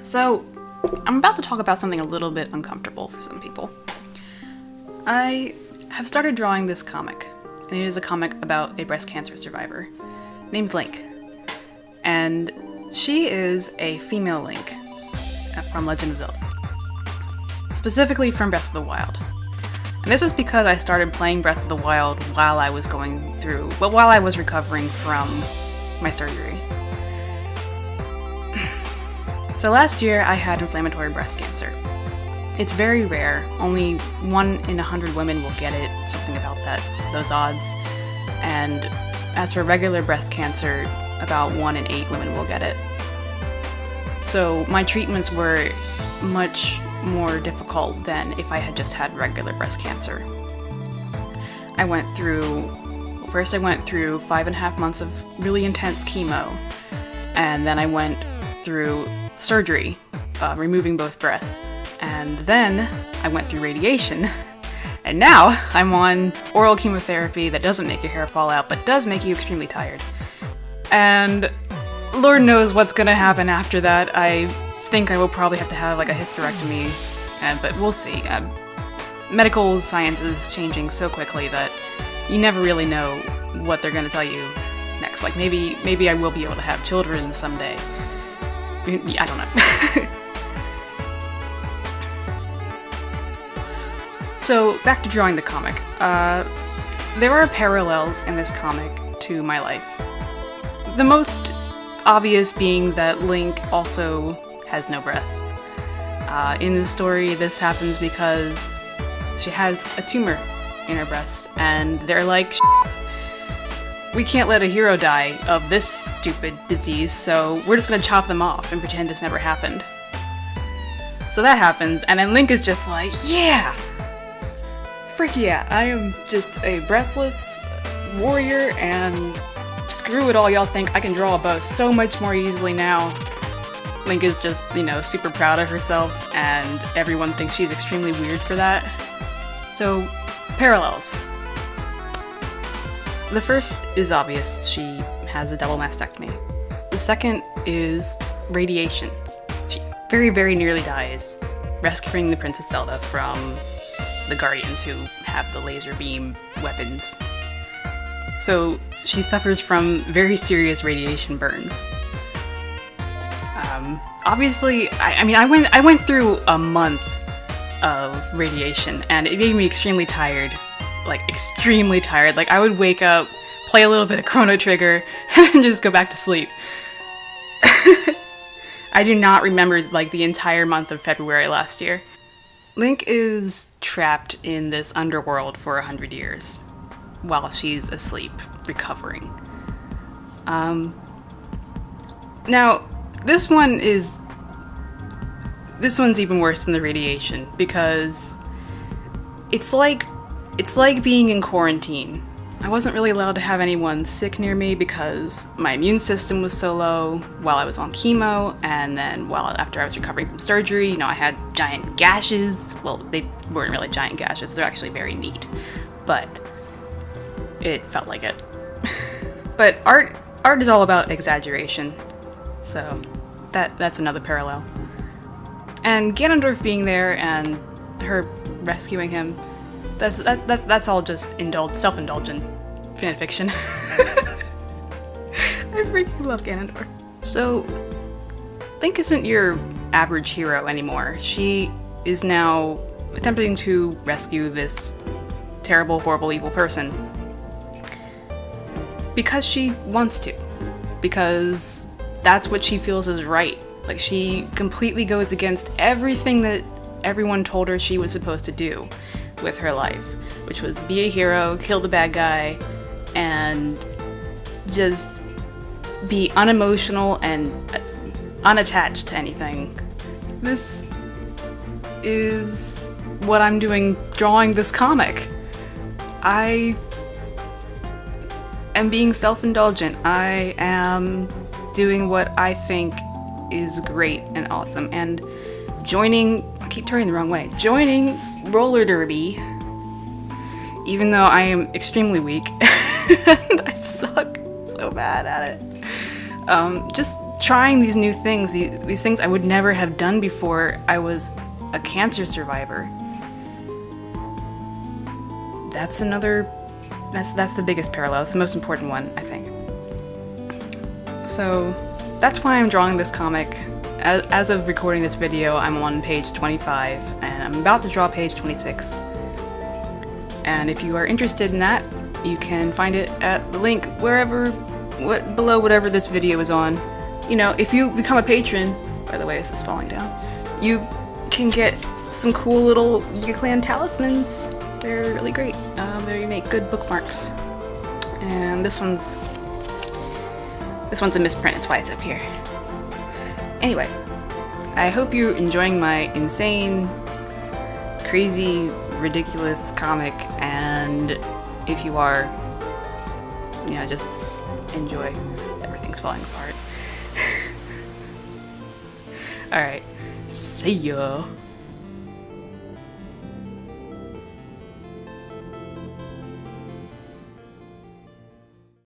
So, I'm about to talk about something a little bit uncomfortable for some people. I have started drawing this comic, and it is a comic about a breast cancer survivor named Linke. And she is a female Link from Legend of Zelda, specifically from Breath of the Wild. And this was because I started playing Breath of the Wild while I was recovering from my surgery. So last year I had inflammatory breast cancer. It's very rare, only 1 in 100 women will get it, something about those odds. And as for regular breast cancer, about 1 in 8 women will get it. So my treatments were much more difficult than if I had just had regular breast cancer. First I went through 5.5 months of really intense chemo, and then I went through surgery, removing both breasts, and then I went through radiation, and now I'm on oral chemotherapy that doesn't make your hair fall out, but does make you extremely tired. And Lord knows what's gonna happen after that. I think I will probably have to have like a hysterectomy, but we'll see. Medical science is changing so quickly that you never really know what they're gonna tell you next. Like maybe I will be able to have children someday. I don't know. So back to drawing the comic. There are parallels in this comic to my life. The most obvious being that Link also has no breast. In the story, this happens because she has a tumor in her breast, and they're like, we can't let a hero die of this stupid disease, so we're just gonna chop them off and pretend this never happened. So that happens, and then Link is just like, yeah! Frick yeah, I am just a breastless warrior, and screw it all, y'all think I can draw a bow so much more easily now. Link is just, super proud of herself, and everyone thinks she's extremely weird for that. So, parallels. The first is obvious, she has a double mastectomy. The second is radiation. She very, very nearly dies, rescuing the Princess Zelda from the Guardians who have the laser beam weapons. So she suffers from very serious radiation burns. Obviously, I went through a month of radiation, and it made me extremely tired. Like, extremely tired. Like, I would wake up, play a little bit of Chrono Trigger, and then just go back to sleep. I do not remember, the entire month of February last year. Link is trapped in this underworld for 100 years, while she's asleep, recovering. Now, this one's even worse than the radiation, because it's like being in quarantine. I wasn't really allowed to have anyone sick near me because my immune system was so low while I was on chemo, and then after I was recovering from surgery, I had giant gashes. Well, they weren't really giant gashes, they're actually very neat, but it felt like it. But art is all about exaggeration, so that's another parallel. And Ganondorf being there and her rescuing him, that's all just self-indulgent fanfiction. I freaking love Ganondorf. So, Link isn't your average hero anymore. She is now attempting to rescue this terrible, horrible, evil person. Because she wants to. Because that's what she feels is right. Like, she completely goes against everything that everyone told her she was supposed to do with her life, which was be a hero, kill the bad guy, and just be unemotional and unattached to anything. This is what I'm doing drawing this comic. I am being self-indulgent. I am doing what I think is great and awesome, and I keep turning the wrong way, joining roller derby, even though I am extremely weak and I suck so bad at it. Just trying these new things, these things I would never have done before I was a cancer survivor. That's the biggest parallel. It's the most important one, I think. So that's why I'm drawing this comic. As of recording this video, I'm on page 25, and I'm about to draw page 26. And if you are interested in that, you can find it at the link below whatever this video is on. You know, if you become a patron, by the way, this is falling down, you can get some cool little Linke Clan talismans. They're really great. They make good bookmarks. And this one's a misprint, that's why it's up here. Anyway, I hope you're enjoying my insane, crazy, ridiculous comic, and if you are, you know, just enjoy. Everything's falling apart. Alright, see ya!